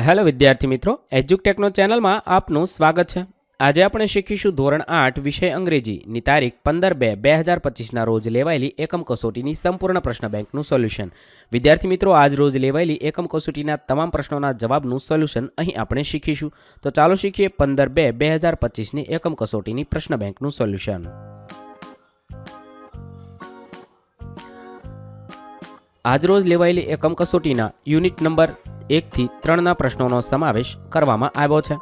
Hello વિદ્યાર્થી મિત્રો, એજ્યુકટેકનો ચેનલમાં આપનું સ્વાગત છે। આજે આપણે શીખીશું ધોરણ 8 વિષય અંગ્રેજીની તારીખ 15/2/2025ના રોજ લેવાયેલી એકમ કસોટીની સંપૂર્ણ પ્રશ્ન બેંકનું સોલ્યુશન। વિદ્યાર્થી મિત્રો, આજ રોજ લેવાયેલી એકમ કસોટીના તમામ પ્રશ્નોના જવાબનું સોલ્યુશન અહીં આપણે શીખીશું। તો ચાલો શીખીએ 15/2/2025ની એકમ કસોટીની પ્રશ્ન બેંકનું સોલ્યુશન। આજરોજ લેવાયેલી એકમ કસોટીના યુનિટ નંબર 1 થી 3ના પ્રશ્નોનો સમાવેશ કરવામાં આવ્યો છે।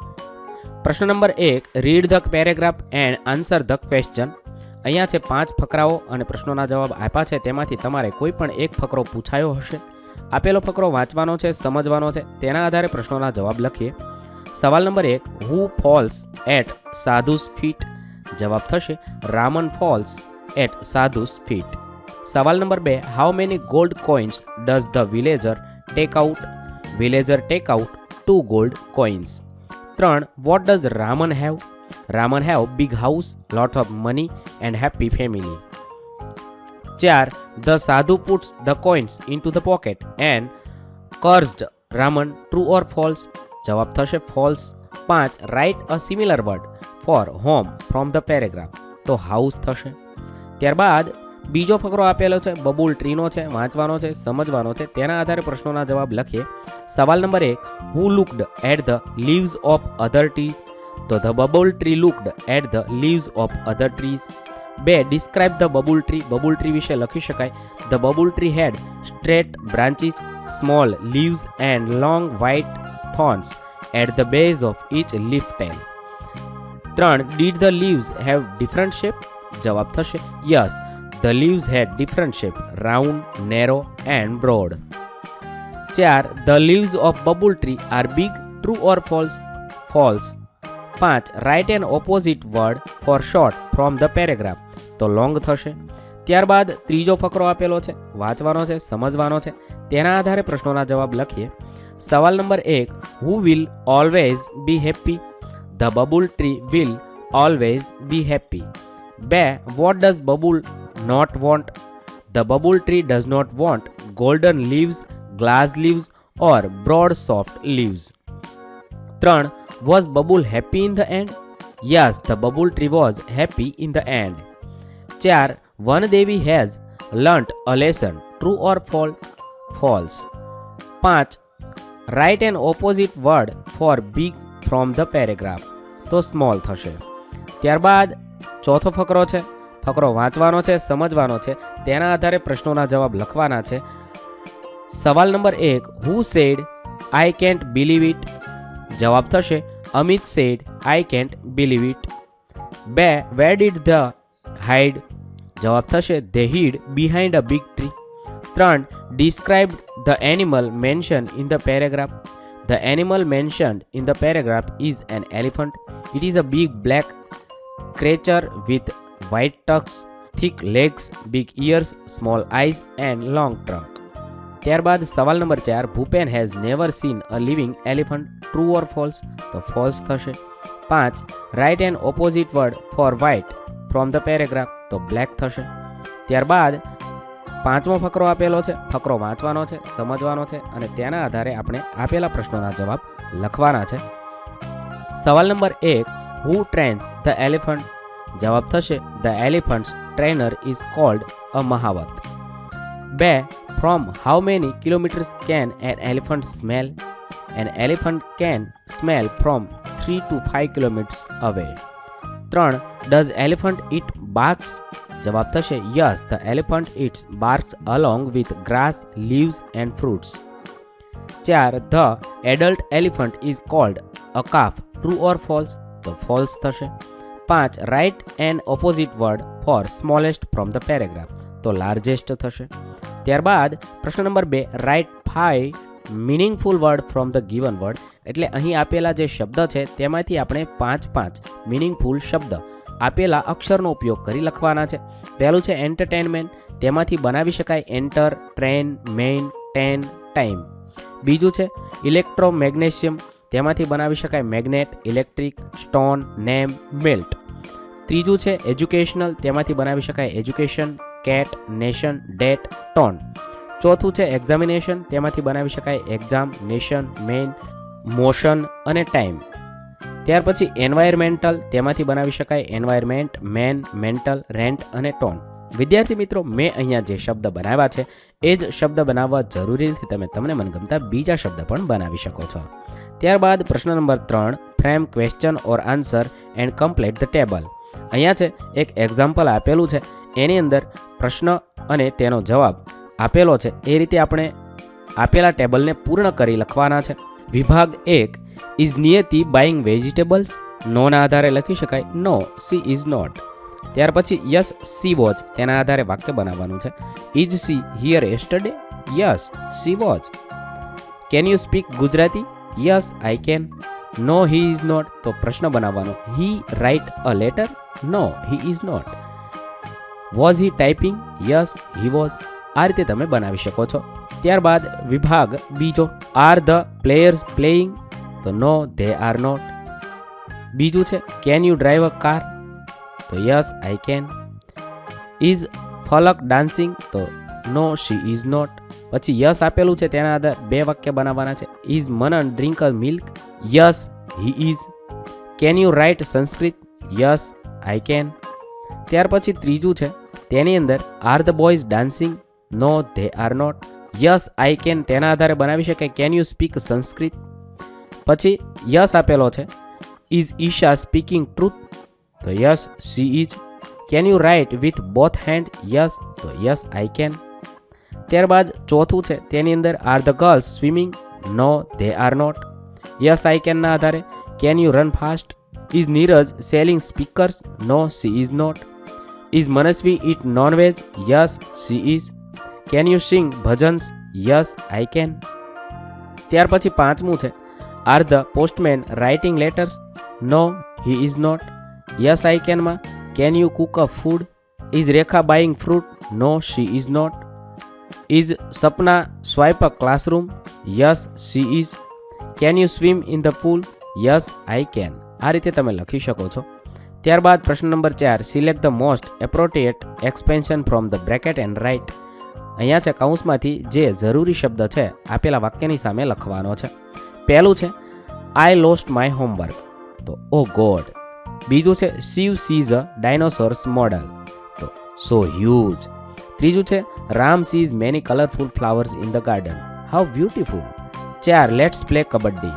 પ્રશ્ન number 1, read the paragraph and answer the question. અહીંયા છે 5 ફકરાઓ અને પ્રશ્નોના જવાબ આપ્યા છે। તેમાંથી તમારે કોઈ પણ એક ફકરો પૂછાયો હશે। આપેલો ફકરો વાંચવાનો છે, સમજવાનો છે, તેના આધારે પ્રશ્નોના જવાબ લખીએ। સવાલ નંબર 1, who falls at sadhu's feet? જવાબ થશે Raman falls at sadhu's feet. સવાલ નંબર 2, how many gold coins does the villager take out? Villager take out 2 gold coins. 3, what does Raman have? Raman have big house, lot of money and happy family. 4, the sadhu puts the coins into the pocket and cursed Raman, true or false? જવાબ થશે false. 5, write a similar word for home from the paragraph, તો house થશે। ત્યારબાદ બીજો ફકરો આપેલો છે, બબુલ ટ્રીનો છે, વાંચવાનો છે, સમજવાનો છે, તેના આધારે પ્રશ્નોના જવાબ લખીએ। સવાલ નંબર 1, who looked at the leaves of other trees? તો the babul tree looked at the leaves of other trees. 2, describe the babul tree? Babul tree વિશે લખી શકાય, the babul tree had straight branches, small leaves and long white thorns at the base of each leaf tail. 3, did the leaves have different shape? જવાબ થશે yes, the leaves had different shape, round, narrow and broad। 4, the leaves of bubble tree are big, true or false? False। 5, write an opposite word for short from the paragraph, તો long થશે। ત્યારબાદ ત્રીજો ફકરો આપેલો છે, વાંચવાનો છે, સમજવાનો છે, તેના આધારે પ્રશ્નોના જવાબ લખીએ। સવાલ નંબર 1, who will always be happy? The bubble tree will always be happy। 2, what does bubble not want? The bubble tree does not want golden leaves, glass leaves or broad soft leaves। 3, was bubble happy in the end? Yes, the bubble tree was happy in the end। 4, one Devi has learnt a lesson, true or false? 5, write an opposite word for big from the paragraph, તો small થશે। ત્યારબાદ ચોથો ફકરો છે, ફકરો વાંચવાનો છે, સમજવાનો છે, તેના આધારે પ્રશ્નોના જવાબ લખવાના છે। સવાલ નંબર 1, who said I can't believe it? જવાબ થશે Amit said I can't believe it. 2, where did the hide? જવાબ થશે they hid behind a big tree. 3, describe the animal mention in the paragraph? The animal mentioned in the paragraph is an elephant. It is a big black creature with white tucks, thick legs, big ears, small eyes and long trunk। ત્યારબાદ સવાલ number 4, Bhupen has never scene a living elephant, true or false? તો false થશે। 5, write an opposite word four white from the paragraph, તો black થશે। ત્યારબાદ પાંચમો ફકરો આપેલો છે, ફકરો વાંચવાનો છે, સમજવાનો છે અને તેના આધારે આપણે આપેલા પ્રશ્નોના જવાબ લખવાના છે। સવાલ નંબર 1, હુ ટ્રેન્સ ધ એલિફન્ટ? જવાબ થશે the elephant's trainer is called a mahout. 2, from how many kilometers can an elephant smell? An elephant can smell from 3 to 5 kilometers away. 3, does elephant eat barks? જવાબ થશે yes, the elephant eats barks along with grass, leaves and fruits. 4, the adult elephant is called a calf, true or false? તો false થશે। 5, write an opposite word for smallest from the paragraph, તો largest થશે। ત્યારબાદ પ્રશ્ન નંબર 2, write 5 meaningful word from the given word, એટલે અહીં આપેલા જે શબ્દ છે તેમાંથી આપણે 5 મિનિંગફુલ શબ્દ આપેલા અક્ષરનો ઉપયોગ કરી લખવાના છે। પહેલું છે એન્ટરટેનમેન્ટ, તેમાંથી બનાવી શકાય enter, train, main, ten, time. બીજું છે ઇલેક્ટ્રોમેગ્નેશિયમ, તેમાંથી બનાવી શકાય magnet, electric, stone, name, melt. ત્રીજું છે એજ્યુકેશનલ, તેમાંથી બનાવી શકાય education, cat, nation, date, tone. ચોથું છે એક્ઝામિનેશન, તેમાંથી બનાવી શકાય એક્ઝામ, નેશન, મેઇન, મોશન અને ટાઈમ. ત્યાર પછી એન્વાયરમેન્ટલ, તેમાંથી બનાવી શકાય એન્વાયરમેન્ટ, મેન, મેન્ટલ, રેન્ટ અને ટોન. વિદ્યાર્થી મિત્રો, મેં અહીંયા જે શબ્દ બનાવ્યા છે એ જ શબ્દ બનાવવા જરૂરી નથી. તમને મનગમતા બીજા શબ્દ પણ બનાવી શકો છો. ત્યારબાદ પ્રશ્ન number 3, frame question or answer and complete the table. અહીંયા છે એક એક્ઝામ્પલ આપેલું છે, એની અંદર પ્રશ્ન અને તેનો જવાબ આપેલો છે. એ રીતે આપણે આપેલા ટેબલને પૂર્ણ કરી લખવાના છે. વિભાગ 1, ઇઝ નિયતિ બાઇંગ વેજીટેબલ્સ? નોના આધારે લખી શકાય નો, સી ઇઝ નોટ. ત્યાર પછી યસ સી વોચ, તેના આધારે વાક્ય બનાવવાનું છે. Is she here yesterday? Yes she was. Can you speak Gujarati? Yes I can. No he is not, તો પ્રશ્ન બનાવવાનો. He write a letter? No he is not. Was he typing? Yes he was. આ રીતે તમે બનાવી શકો છો. ત્યારબાદ વિભાગ બીજો, આર ધ પ્લેયર્સ પ્લેઇંગ? તો નો ધે આર નોટ. બીજું છે can you drive a car? તો yes I can. Is Falak dancing? તો નો શી ઇઝ નોટ. પછી યસ આપેલું છે, તેના આધારે 2 વાક્ય બનાવવાના છે. Is Manan drink a milk? Yes he is. Can you write Sanskrit? Yes I can. ત્યાર પછી ત્રીજું છે, તેની અંદર are the boys dancing? No they are not. Yes I can, તેના આધારે બનાવી શકાય કેન યુ સ્પીક સંસ્કૃત? પછી યસ આપેલો છે. Is Isha speaking truth? તો yes she is. Can you write with both hand? Yes, તો યસ આઈ કેન. ત્યારબાદ ચોથું છે, તેની અંદર are the girls swimming? No they are not. Yes I કેનના આધારે can you run fast? Is Neeraj selling speakers? No she is not. Is Manasvi eat nonveg? Yes she is. Can you sing bhajans? Yes I can. ત્યાર પછી પાંચમું છે, R the postman writing letters? No he is not. Yes I કેનમાં can you cook a food? Is Rekha buying fruit? No she is not. Is Sapna swipe a classroom? Yes she is. Can you swim in the pool? Yes I can. આ રીતે તમે લખી શકો છો. ત્યારબાદ પ્રશ્ન નંબર 4, select the most appropriate expansion from the bracket and write. અહીંયા છે કૌંસમાંથી જે જરૂરી શબ્દ છે આપેલા વાક્યની સામે લખવાનો છે. પહેલું છે આઈ લોસ્ટ માય હોમવર્ક? તો ઓ ગોડ. બીજું છે Shiv sees a dinosaurs model? તો સો હ્યુજ. ત્રીજું છે Ram sees many colourful flowers in the garden? How beautiful. 4, let's play kabaddi?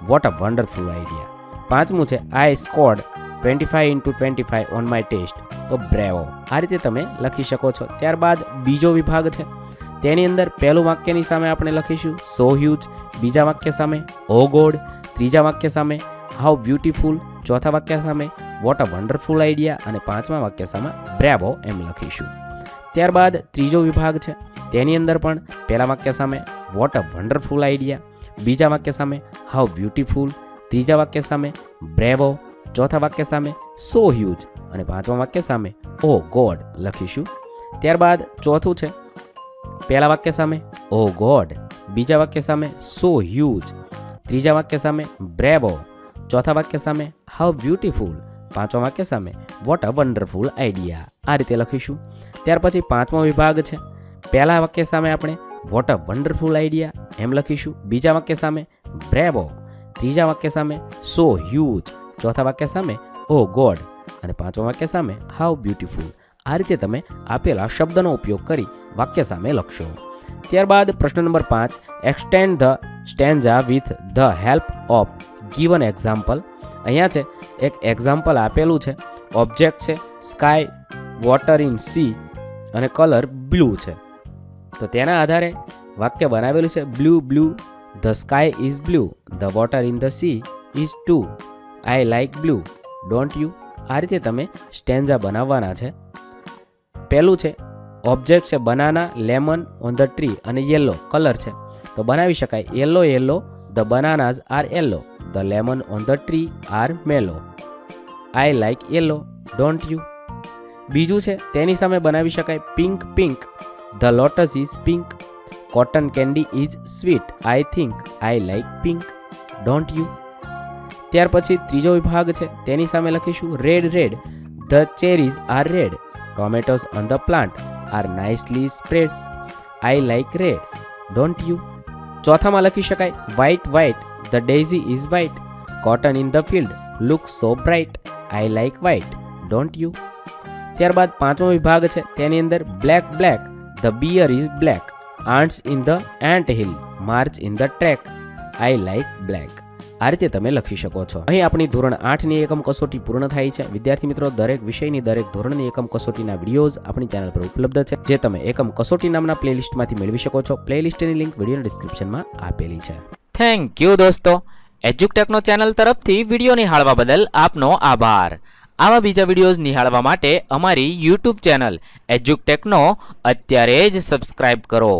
What a wonderful idea. પાંચમું છે I scored 25/25 on my test? તો bravo. આ રીતે તમે લખી શકો છો. ત્યારબાદ બીજો વિભાગ છે, તેની અંદર પહેલું વાક્યની સામે આપણે લખીશું સો હ્યુજ, બીજા વાક્ય સામે ઓ ગોડ, ત્રીજા વાક્ય સામે હાઉ બ્યુટીફુલ, ચોથા વાક્ય સામે વોટ અ વન્ડરફુલ આઈડિયા અને પાંચમા વાક્ય સામે બ્રેવો એમ લખીશું. ત્યારબાદ ત્રીજો વિભાગ છે, તેની અંદર પણ પહેલા વાક્ય સામે વોટ અ વન્ડરફુલ આઈડિયા, બીજા વાક્ય સામે હાઉ બ્યુટીફુલ, ત્રીજા વાક્ય સામે બ્રેવો, ચોથા વાક્ય સામે સો હ્યુજ અને પાંચમા વાક્ય સામે ઓ ગોડ લખીશું. ત્યારબાદ ચોથું છે, પહેલા વાક્ય સામે ઓ ગોડ, બીજા વાક્ય સામે સો હ્યુજ, ત્રીજા વાક્ય સામે બ્રેવો, ચોથા વાક્ય સામે હાઉ બ્યુટીફુલ, પાંચમા વાક્ય સામે વોટ અ વન્ડરફુલ આઈડિયા. આ રીતે લખીશું. ત્યાર પછી પાંચમો વિભાગ છે, પહેલા વાક્ય સામે આપણે વોટ અ વન્ડરફુલ આઈડિયા એમ લખીશું, બીજા વાક્ય સામે બ્રેવો, ત્રીજા વાક્ય સામે સો હ્યુજ, ચોથા વાક્ય સામે ઓ ગોડ અને પાંચમા વાક્ય સામે હાઉ બ્યુટીફુલ. આ રીતે તમે આપેલા શબ્દનો ઉપયોગ કરી વાક્ય સામે લખશો. ત્યારબાદ પ્રશ્ન નંબર 5, extend the stanza with the help of given example. અહીંયા છે એક એક્ઝામ્પલ આપેલું છે, ઓબ્જેક્ટ છે સ્કાય, વોટર ઇન સી અને કલર બ્લુ છે. તો તેના આધારે વાક્ય બનાવેલું છે blue blue, the sky is blue, the water in the sea is too, I like blue, don't you. આ રીતે તમે સ્ટેન્જા બનાવવાના છે. પહેલું છે ઓબ્જેક્ટ છે banana, lemon on the tree અને યેલો કલર છે. તો બનાવી શકાય yellow yellow, the bananas are yellow, the lemon on the tree are mellow, I like yellow, don't you. બીજું છે તેની સામે બનાવી શકાય pink pink, the lotus is pink, cotton candy is sweet, I think, I like pink, don't you. ત્યાર પછી ત્રીજો વિભાગ છે, તેની સામે લખીશું red red, the cherries R red, tomatoes on the plant are nicely spread, I like red, don't you. ચોથામાં લખી શકાય white white, the daisy is white. Cotton in the field look so bright. I like white, don't you? ત્યારબાદ પાંચમો વિભાગ છે, તેની અંદર black black, the bear is black. Ants in the ant hill march in the track. I like black. આ રીતે તમે લખી શકો છો. અહીં આપણી ધોરણ 8ની એકમ કસોટી પૂર્ણ થાય છે. વિદ્યાર્થી મિત્રો, દરેક વિષયની દરેક ધોરણની એકમ કસોટીના વિડીયોઝ આપણી ચેનલ પર ઉપલબ્ધ છે, જે તમે એકમ કસોટી નામના પ્લેલિસ્ટમાંથી મેળવી શકો છો. પ્લેલિસ્ટની લિંક વિડીયોના ડિસ્ક્રિપ્શનમાં આપેલી છે. થેન્ક યુ દોસ્તો. એજ્યુકટેકનો ચેનલ તરફથી વિડીયો નિહાળવા બદલ આપનો આભાર. આવા બીજા વિડીયોઝ નિહાળવા માટે અમારી યુટ્યુબ ચેનલ એજ્યુકટેકનો અત્યારે જ સબસ્ક્રાઇબ કરો.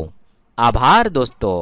આભાર દોસ્તો.